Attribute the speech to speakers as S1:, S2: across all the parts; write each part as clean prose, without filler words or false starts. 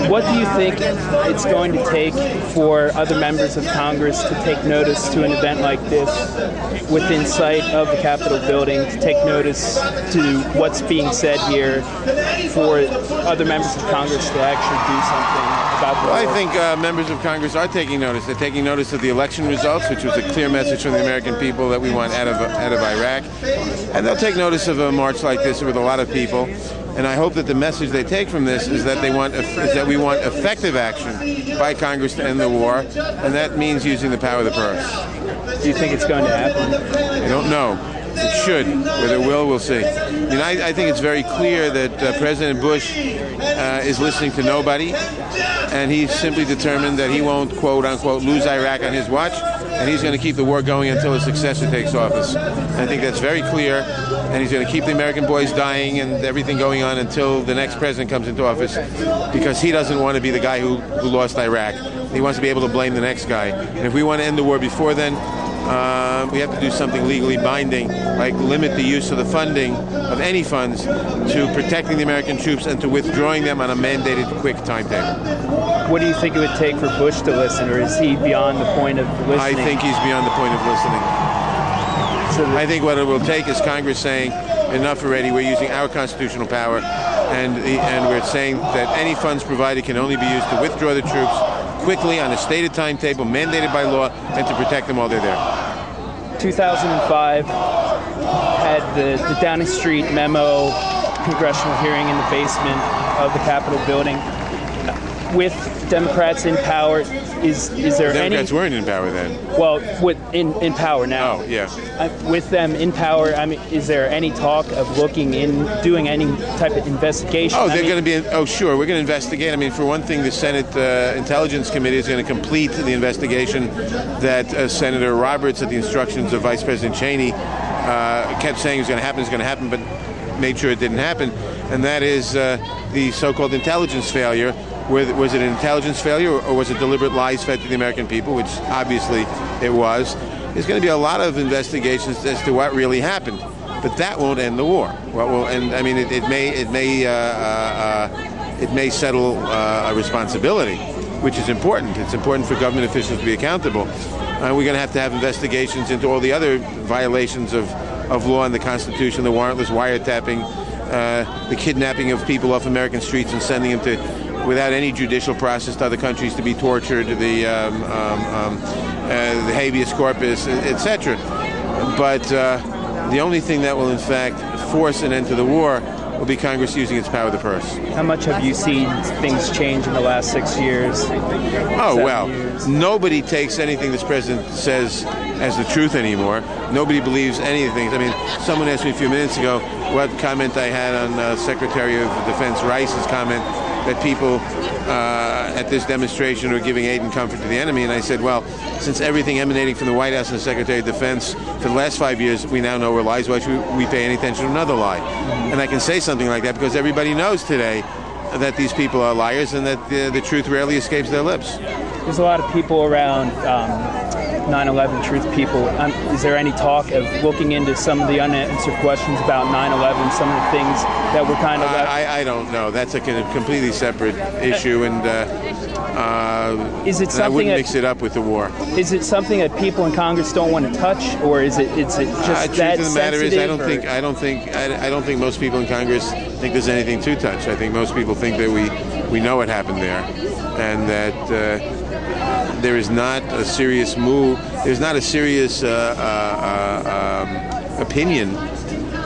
S1: What do you think it's going to take for other members of Congress to take notice to an event like this within sight of the Capitol building, to take notice to what's being said here, for other members of Congress to actually do something about the war?
S2: I think members of Congress are taking notice. They're taking notice of the election results, which was a clear message from the American people that we want out of Iraq. And they'll take notice of a march like this with a lot of people. And I hope that the message they take from this is that we want effective action by Congress to end the war, and that means using the power of the purse.
S1: Do you think it's going to happen?
S2: I don't know. It should. Whether it will, we'll see. I think it's very clear that President Bush is listening to nobody, and he's simply determined that he won't, quote unquote, lose Iraq on his watch, and he's going to keep the war going until his successor takes office. And I think that's very clear, and he's going to keep the American boys dying and everything going on until the next president comes into office, because he doesn't want to be the guy who lost Iraq. He wants to be able to blame the next guy. And if we want to end the war before then, we have to do something legally binding, like limit the use of the funding of any funds to protecting the American troops and to withdrawing them on a mandated quick timetable.
S1: What do you think it would take for Bush to listen, or is he beyond the point of listening?
S2: I think he's beyond the point of listening. I think what it will take is Congress saying, enough already, we're using our constitutional power, and we're saying that any funds provided can only be used to withdraw the troops quickly on a stated timetable mandated by law and to protect them while they're there.
S1: 2005 had the Downing Street memo congressional hearing in the basement of the Capitol building. With Democrats in power, is there any...
S2: Democrats weren't in power then.
S1: Well, in power now.
S2: Oh, yeah.
S1: With them in power, I mean, is there any talk of doing any type of investigation?
S2: Oh, they're going to be... sure, we're going to investigate. I mean, for one thing, the Senate Intelligence Committee is going to complete the investigation that Senator Roberts, at the instructions of Vice President Cheney, kept saying was going to happen, but made sure it didn't happen. And that is the so-called intelligence failure. Was it an intelligence failure, or was it deliberate lies fed to the American people, which obviously it was? There's going to be a lot of investigations as to what really happened, but that won't end the war. I mean, it may settle a responsibility, which is important. It's important for government officials to be accountable. We're going to have investigations into all the other violations of law and the Constitution, the warrantless wiretapping, the kidnapping of people off American streets and sending them to, without any judicial process, to other countries to be tortured, the habeas corpus, etc. But the only thing that will, in fact, force an end to the war will be Congress using its power of the purse.
S1: How much have you seen things change in the last 6 years?
S2: Oh, well, nobody takes anything this president says as the truth anymore. Nobody believes anything. I mean, someone asked me a few minutes ago what comment I had on Secretary of Defense Rice's comment that people at this demonstration were giving aid and comfort to the enemy. And I said, well, since everything emanating from the White House and the Secretary of Defense for the last 5 years, we now know were lies, why should we pay any attention to another lie? And I can say something like that because everybody knows today that these people are liars and that the truth rarely escapes their lips.
S1: There's a lot of people around 9/11 truth people. Is there any talk of looking into some of the unanswered questions about 9/11, some of the things that were kind of...
S2: I don't know. That's a completely separate issue, and
S1: is it something
S2: I wouldn't mix it up with the war.
S1: Is it something that people in Congress don't want to touch, or is it just that
S2: truth of the matter is,
S1: sensitive?
S2: I don't think most people in Congress think there's anything to touch. I think most people think that we know what happened there, and that there is not a serious move. There's not a serious opinion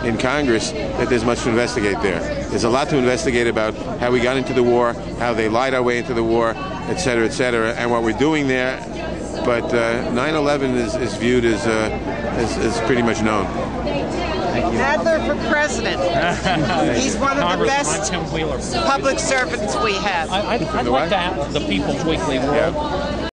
S2: in Congress that there's much to investigate there. There's a lot to investigate about how we got into the war, how they lied our way into the war, et cetera, and what we're doing there. But 9/11 is viewed as pretty much known.
S3: Nadler for president. He's one of the best public servants we have.
S4: I'd like to have the People's Weekly World.